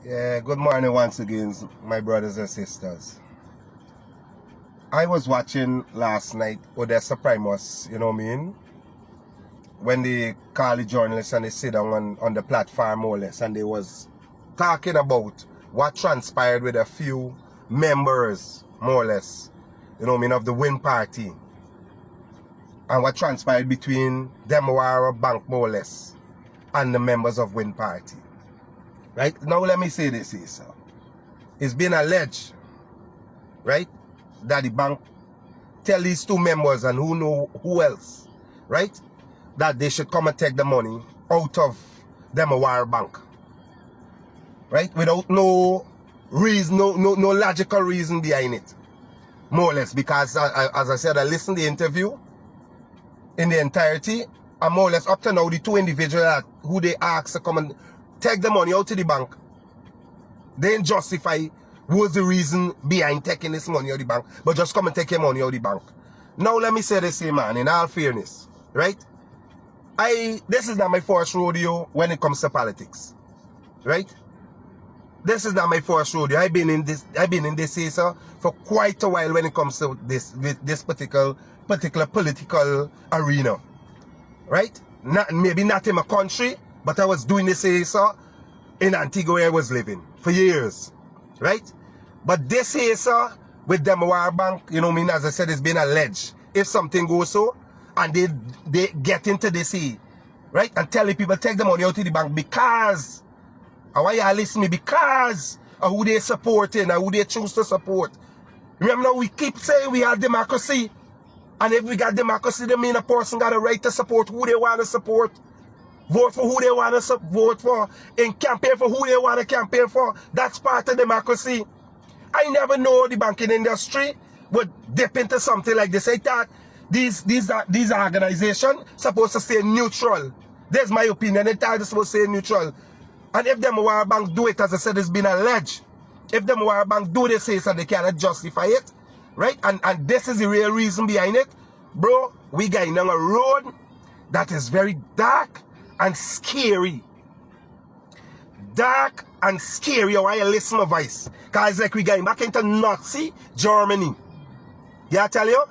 Yeah, good morning once again, my brothers and sisters. I was watching last night Odessa Primus, you know what I mean? When they call the journalists and they sit down on the platform more or less, and they was talking about what transpired with a few members, more or less, you know what I mean, of the Win Party. And what transpired between Demerara Bank, more or less, and the members of Win Party. Right? Now let me say this here, sir. It's been alleged, right, that the bank tell these two members and who know who else, right, that they should come and take the money out of Demerara Bank, right, without no reason, no logical reason behind it, more or less, because as I said, I listened to the interview in the entirety, and more or less up to now, the two individuals who they asked to come and take the money out of the bank, they didn't justify what was the reason behind taking this money out of the bank, but just come and take your money out of the bank. Now let me say this here, man, in all fairness, right? This is not my first rodeo when it comes to politics, right? This is not my first rodeo. I've been in this here, sir, for quite a while when it comes to this particular political arena, right? Maybe not in my country, but I was doing this here, sir, in Antigua where I was living for years, right? But this here, sir, with Demerara Bank, you know what I mean, as I said, it's been alleged. If something goes so, and they get into this here, right, and telling people take the money out of the bank because, and why y'all listen to me, because of who they supporting and who they choose to support. Remember now, we keep saying we have democracy, and if we got democracy, that mean a person got a right to support who they want to support. Vote for who they want to vote for, and campaign for who they want to campaign for. That's part of democracy. I never know the banking industry would dip into something like this. I thought these organizations supposed to stay neutral. There's my opinion. They thought they're supposed to stay neutral. And if Demerara Bank do it, as I said, it's been alleged. If Demerara Bank do this, so they cannot justify it, right? And this is the real reason behind it, bro. We going down a road that is very dark and scary. Dark and scary. Why you listen to my voice? Because it's like we going back into Nazi Germany. Yeah, I tell you?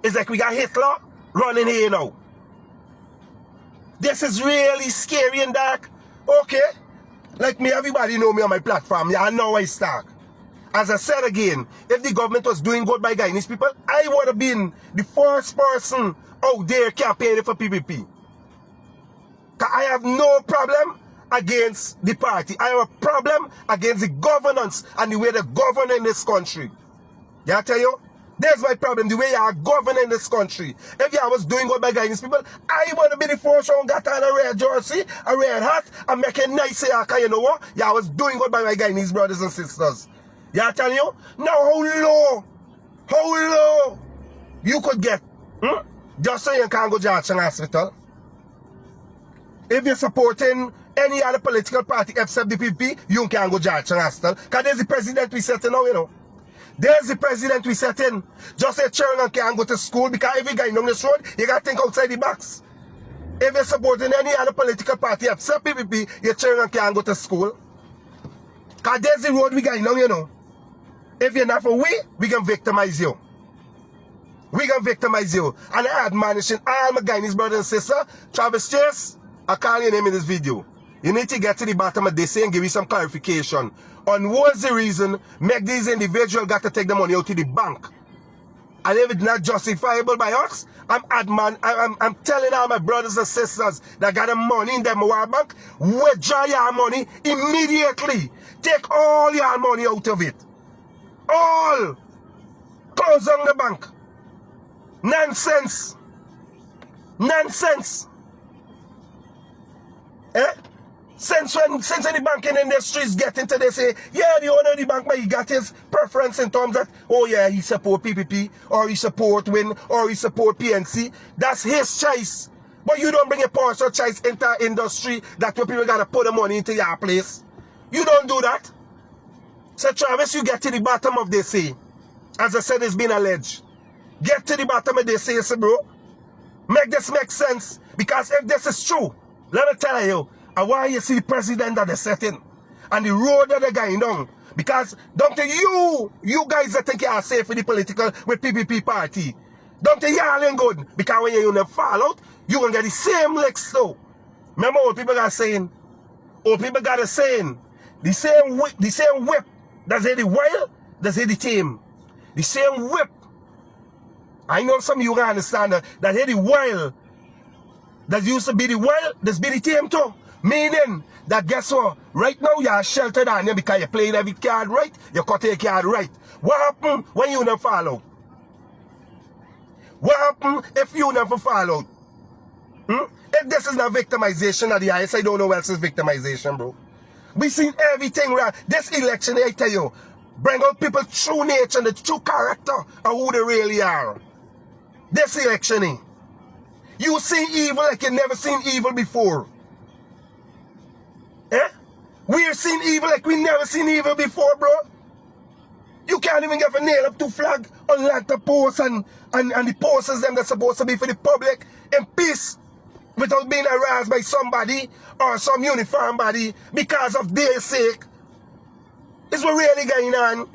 It's like we got Hitler running here now. This is really scary and dark. Okay? Like me, everybody know me on my platform. Yeah, I know I start. As I said again, if the government was doing good by Guyanese people, I would have been the first person out there campaigning for PPP. I have no problem against the party. I have a problem against the governance and the way they govern in this country. Yeah, I tell you? There's my problem, the way you are governing this country. If you was doing good by Guyanese people, I want to be the first one got on a red jersey, a red hat, and make a nice haircut, you know what? Yeah, I was doing good by my Guyanese brothers and sisters. Yeah, I tell you? Now, how low you could get, just so you can't go to Jackson Hospital? If you're supporting any other political party except the PPP, you can't go to Jackson Hospital. Because there's the president we set in now, you know. There's the president we set in. Just say children can't go to school because every guy on this road, you got to think outside the box. If you're supporting any other political party except PPP, your children can't go to school. Because there's the road we got now, you know. If you're not for we can victimize you. We can victimize you. And I admonishing all my Guyanese brothers and sisters, Travis Chase, I call your name in this video. You need to get to the bottom of this and give you some clarification on what's the reason make these individuals got to take the money out to the bank. And if it's not justifiable by us, I'm telling all my brothers and sisters that got the money in the Demerara Bank, withdraw your money immediately. Take all your money out of it. All. Close down the bank. Nonsense. Nonsense. Eh? Since when the banking industry is getting to this, yeah, the owner of the bank, but he got his preference in terms that, oh yeah, he support PPP, or he support WIN, or he support PNC. That's his choice. But you don't bring a personal choice into industry that where people got to put the money into your place. You don't do that. So Travis, you get to the bottom of this, as I said, it's been alleged. Get to the bottom of this, bro. Make this make sense. Because if this is true, let me tell you, I want you to see the president that they set in. and the road that they're going down. Because don't tell you guys that think you are safe with the political, with PPP party. Don't tell y'all ain't good. Because when you fall out, you gonna get the same licks though. Remember what people got saying? What people got a saying? The same whip that's hit the wild, that's hit the tame. The same whip. I know some of you can understand that hit the wild, that used to be the wild, that's be the tame too. Meaning that guess what? Right now you are sheltered on you because you're playing every card right, you cut your card right. What happened when you never fall out? What happened if you never fall out? If this is not victimization of the IS, I don't know what else is victimization, bro. We seen everything right. This election, I tell you, bring out people true nature and the true character of who they really are. This election, you see evil like you never seen evil before. Eh? We're seeing evil like we never seen evil before, bro. You can't even get a nail up to flag on lantern posts and the posters them that's supposed to be for the public in peace without being harassed by somebody or some uniform body because of their sake. It's what really going on.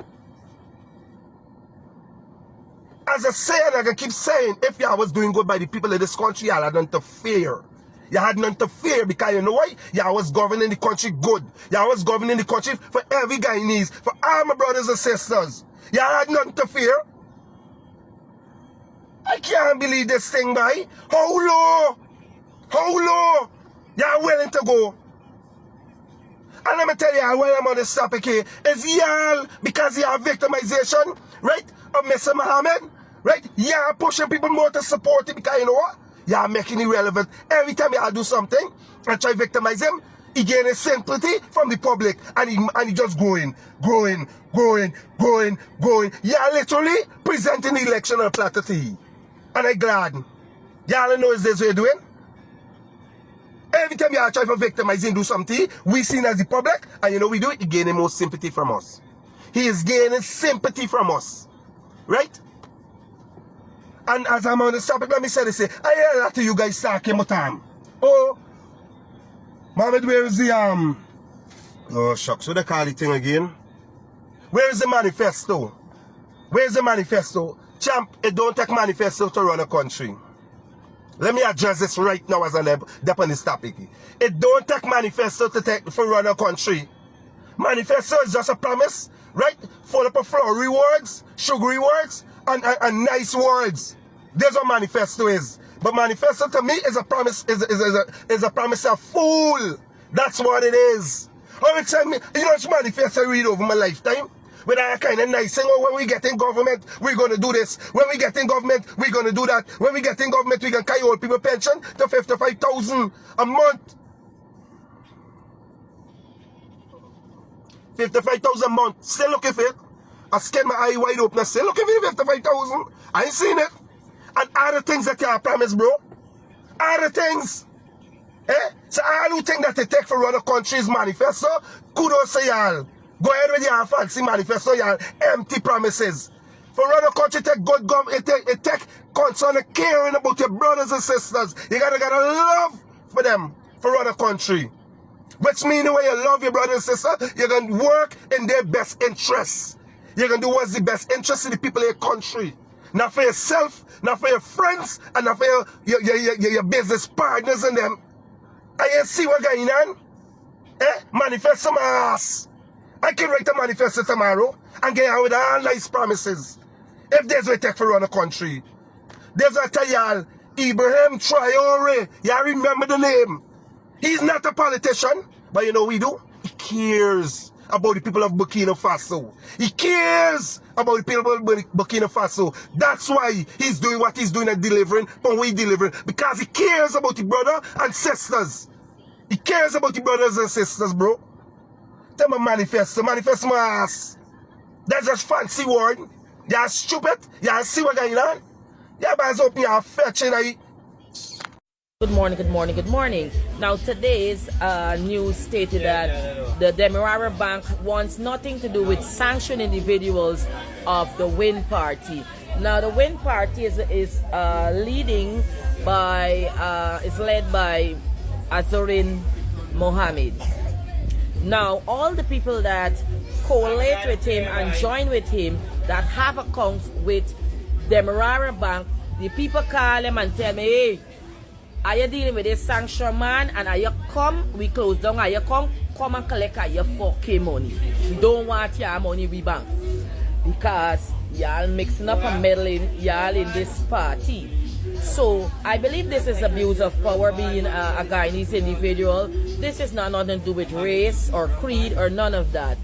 As I say, and I can keep saying, if y'all was doing good by the people of this country, y'all had none to fear. You had none to fear because you know why? Y'all was governing the country good. Y'all was governing the country for every Guyanese, for all my brothers and sisters. Y'all had none to fear. I can't believe this thing, boy. How low? How low? Y'all willing to go? And let me tell y'all why I'm on this topic here. Is y'all, because y'all victimization, right, of Mr. Muhammad, right? Y'all pushing people more to support it because you know what? Y'all making it relevant. Every time y'all do something and try to victimize him, he gain a sympathy from the public and he just growing. Y'all literally presenting the election on a platter to he. And I'm glad. Y'all know is this what you're doing? Every time y'all try to victimize him, do something, we seen as the public, and you know we do it, he gaining more sympathy from us. He is gaining sympathy from us. Right? And as I'm on the topic, let me say this. I hear a lot of you guys talking about time. Oh, Mohammed, where is the oh shucks, what they call the thing again? Where is the manifesto? Where's the manifesto? Champ, it don't take manifesto to run a country. Let me address this right now as I dep on this topic. It don't take manifesto to run a country. Manifesto is just a promise, right? Full up of flowery words, sugary words, and nice words. That's what manifesto is. But manifesto to me is a promise, is a promise of fool. That's what it is. Every time, you know, it's manifesto I read over my lifetime. With that kind of nice thing, oh, when we get in government, we're going to do this. When we get in government, we're going to do that. When we get in government, we can carry old people pension to 55,000 a month. 55,000 a month. Still looking for it. I scared my eye wide open. I still looking for 55,000. I ain't seen it. And other things that you promise, bro. Other things. Eh? So all who think that they take for run a country's manifesto, kudos to y'all. Go ahead with your fancy manifesto, your empty promises. For run a country, take good government, it take concern and caring about your brothers and sisters. You gotta get a love for them for run a country. Which means when you love your brother and sister, you're gonna work in their best interests. You're gonna do what's the best interest in the people of your country. Not for yourself, not for your friends, and not for your business partners and them. And you see what's going on? Eh? Manifesto my ass. I can write a manifesto tomorrow and get out with all nice promises. If there's a take for run a country. There's a tell y'all, Ibrahim Traore. Y'all remember the name. He's not a politician, but you know what we do? He cares about the people of Burkina Faso. He cares about the people of Burkina Faso. That's why he's doing what he's doing and delivering, but we delivering. Because he cares about the brother and sisters. He cares about the brothers and sisters, bro. Tell me manifesto my ass. That's just fancy word. You're stupid. You see what going on? Yeah, guys, open your fetching. Good morning. Now today's news stated that the Demerara Bank wants nothing to do with sanctioned individuals of the Win Party. Now the Win Party is led by Azurin Mohammed. Now, all the people that collate with him and join with him that have accounts with Demerara Bank, the people call them and tell me, hey, are you dealing with this sanction man? And are you come, we close down, are you come and collect your fucking money. We don't want your money, we bank. Because y'all mixing up and meddling y'all in this party. So I believe this is abuse of power, being a Guyanese individual. This is not nothing to do with race or creed or none of that.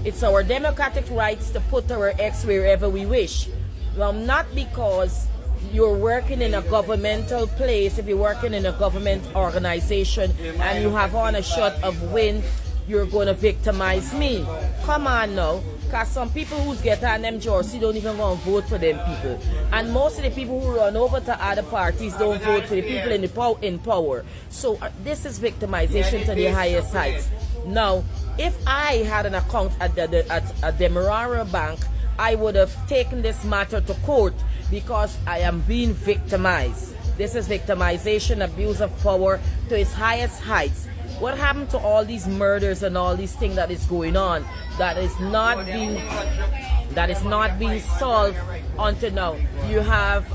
It's our democratic rights to put our ex wherever we wish. Well, not because you're working in a governmental place, if you're working in a government organization and you have on a shot of win, you're going to victimize me. Come on now. Because some people who's get on them jersey don't even go and vote for them people. And most of the people who run over to other parties don't vote for the people in power. So this is victimization to the highest heights. Now, if I had an account at Demerara Bank, I would have taken this matter to court because I am being victimized. This is victimization, abuse of power to its highest heights. What happened to all these murders and all these things that is going on that is not being solved until now? You have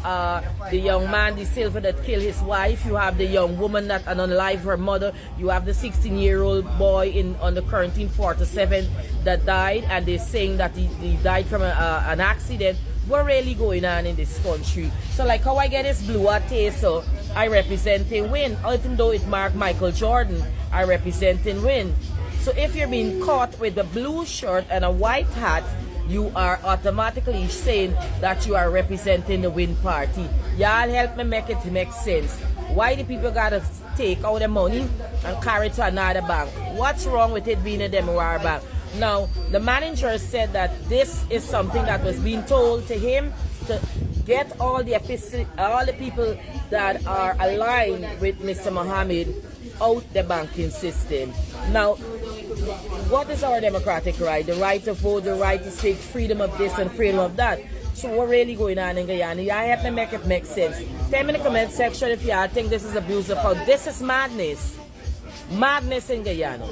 the young man, the Silver, that killed his wife. You have the young woman that unalived her mother. You have the 16-year-old boy on the quarantine 47 that died, and they're saying that he died from an accident. What really going on in this country? So like how I get this blue at so I represent a win, even though it marked Michael Jordan, I represent in win. So if you're being caught with a blue shirt and a white hat, you are automatically saying that you are representing the win party. Y'all help me make it make sense. Why do people gotta take out the money and carry it to another bank? What's wrong with it being a Demerara bank? Now, the manager said that this is something that was being told to him to get all the people that are aligned with Mr. Mohammed out the banking system. Now, what is our democratic right? The right to vote, the right to speak, freedom of this and freedom of that. So what really going on in Guyana? I have to make it make sense. Tell me in the comment section if y'all think this is abuse of power. This is madness. Madness in Guyana.